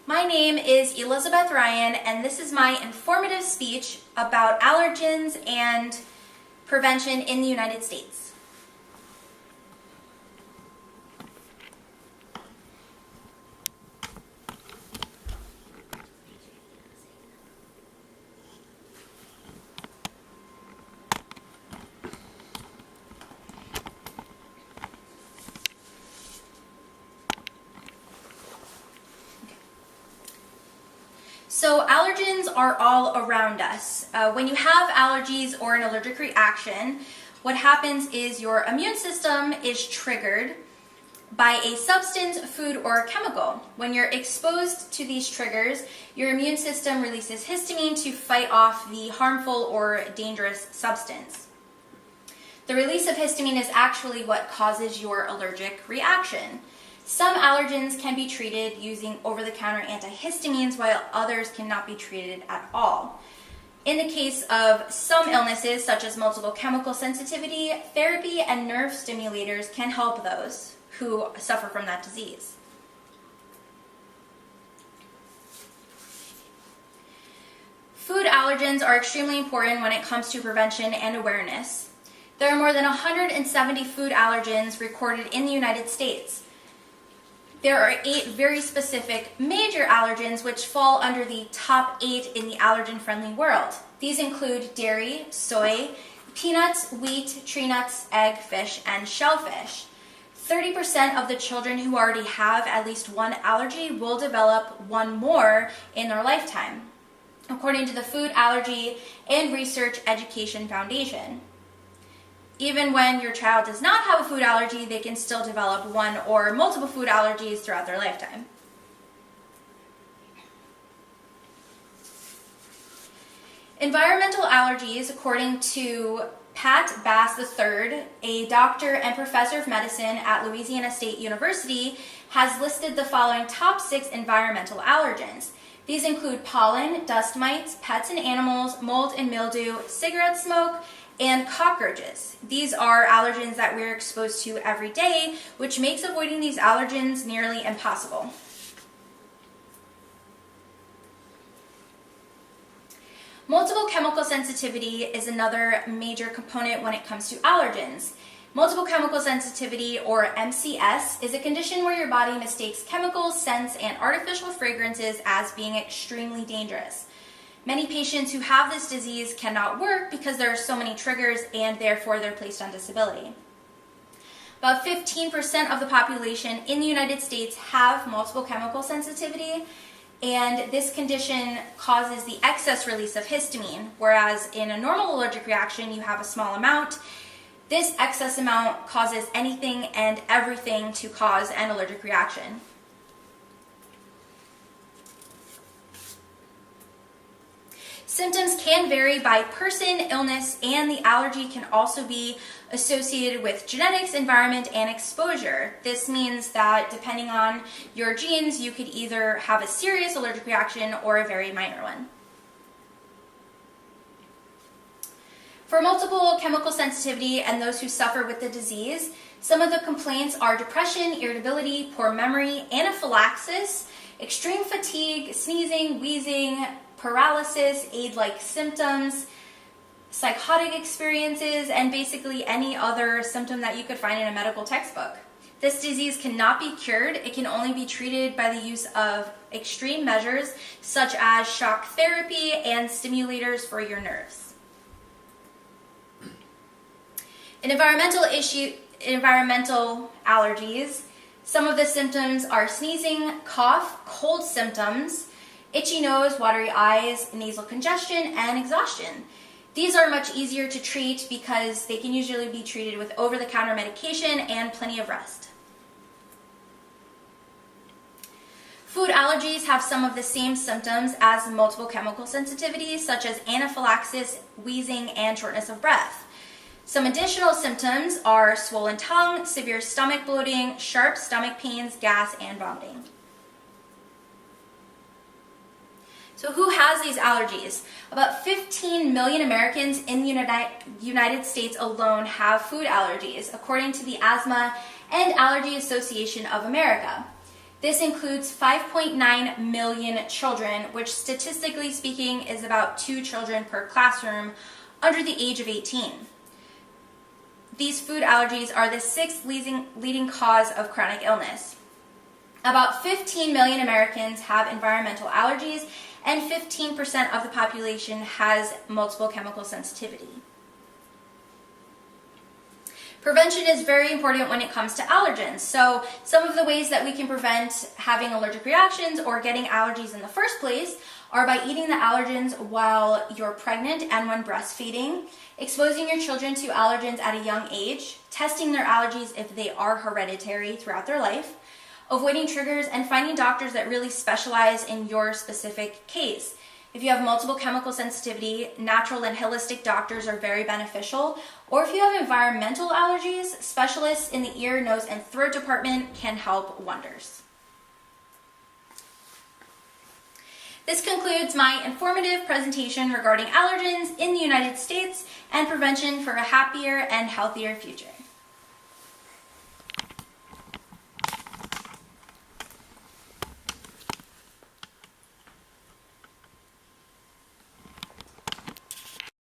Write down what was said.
My name is Elizabeth Ryan, and this is my informative speech about allergens and prevention in the United States. So allergens are all around us. When you have allergies or an allergic reaction, what happens is your immune system is triggered by a substance, food, or chemical. When you're exposed to these triggers, your immune system releases histamine to fight off the harmful or dangerous substance. The release of histamine is actually what causes your allergic reaction. Some allergens can be treated using over-the-counter antihistamines, while others cannot be treated at all. In the case of some illnesses, such as multiple chemical sensitivity, therapy and nerve stimulators can help those who suffer from that disease. Food allergens are extremely important when it comes to prevention and awareness. There are more than 170 food allergens recorded in the United States. There are 8 very specific major allergens which fall under the top 8 in the allergen-friendly world. These include dairy, soy, peanuts, wheat, tree nuts, egg, fish, and shellfish. 30% of the children who already have at least one allergy will develop one more in their lifetime, according to the Food Allergy and Research Education Foundation. Even when your child does not have a food allergy, they can still develop one or multiple food allergies throughout their lifetime. Environmental allergies, according to Pat Bass III, a doctor and professor of medicine at Louisiana State University, has listed the following top 6 environmental allergens. These include pollen, dust mites, pets and animals, mold and mildew, cigarette smoke, and cockroaches. These are allergens that we're exposed to every day, which makes avoiding these allergens nearly impossible. Multiple chemical sensitivity is another major component when it comes to allergens. Multiple chemical sensitivity, or MCS, is a condition where your body mistakes chemicals, scents, and artificial fragrances as being extremely dangerous. Many patients who have this disease cannot work because there are so many triggers, and therefore they're placed on disability. About 15% of the population in the United States have multiple chemical sensitivity, and this condition causes the excess release of histamine, whereas in a normal allergic reaction you have a small amount. This excess amount causes anything and everything to cause an allergic reaction. Symptoms can vary by person, illness, and the allergy can also be associated with genetics, environment, and exposure. This means that depending on your genes, you could either have a serious allergic reaction or a very minor one. For multiple chemical sensitivity and those who suffer with the disease, some of the complaints are depression, irritability, poor memory, anaphylaxis, extreme fatigue, sneezing, wheezing, paralysis, aid-like symptoms, psychotic experiences, and basically any other symptom that you could find in a medical textbook. This disease cannot be cured. It can only be treated by the use of extreme measures such as shock therapy and stimulators for your nerves. In environmental allergies, some of the symptoms are sneezing, cough, cold symptoms, itchy nose, watery eyes, nasal congestion, and exhaustion. These are much easier to treat because they can usually be treated with over-the-counter medication and plenty of rest. Food allergies have some of the same symptoms as multiple chemical sensitivity, such as anaphylaxis, wheezing, and shortness of breath. Some additional symptoms are swollen tongue, severe stomach bloating, sharp stomach pains, gas, and vomiting. So who has these allergies? About 15 million Americans in the United States alone have food allergies, according to the Asthma and Allergy Association of America. This includes 5.9 million children, which statistically speaking is about 2 children per classroom under the age of 18. These food allergies are the 6th leading cause of chronic illness. About 15 million Americans have environmental allergies, and 15% of the population has multiple chemical sensitivity. Prevention is very important when it comes to allergens. So some of the ways that we can prevent having allergic reactions or getting allergies in the first place are by eating the allergens while you're pregnant and when breastfeeding, exposing your children to allergens at a young age, testing their allergies if they are hereditary throughout their life, avoiding triggers, and finding doctors that really specialize in your specific case. If you have multiple chemical sensitivity, natural and holistic doctors are very beneficial. Or if you have environmental allergies, specialists in the ear, nose, and throat department can help wonders. This concludes my informative presentation regarding allergens in the United States and prevention for a happier and healthier future.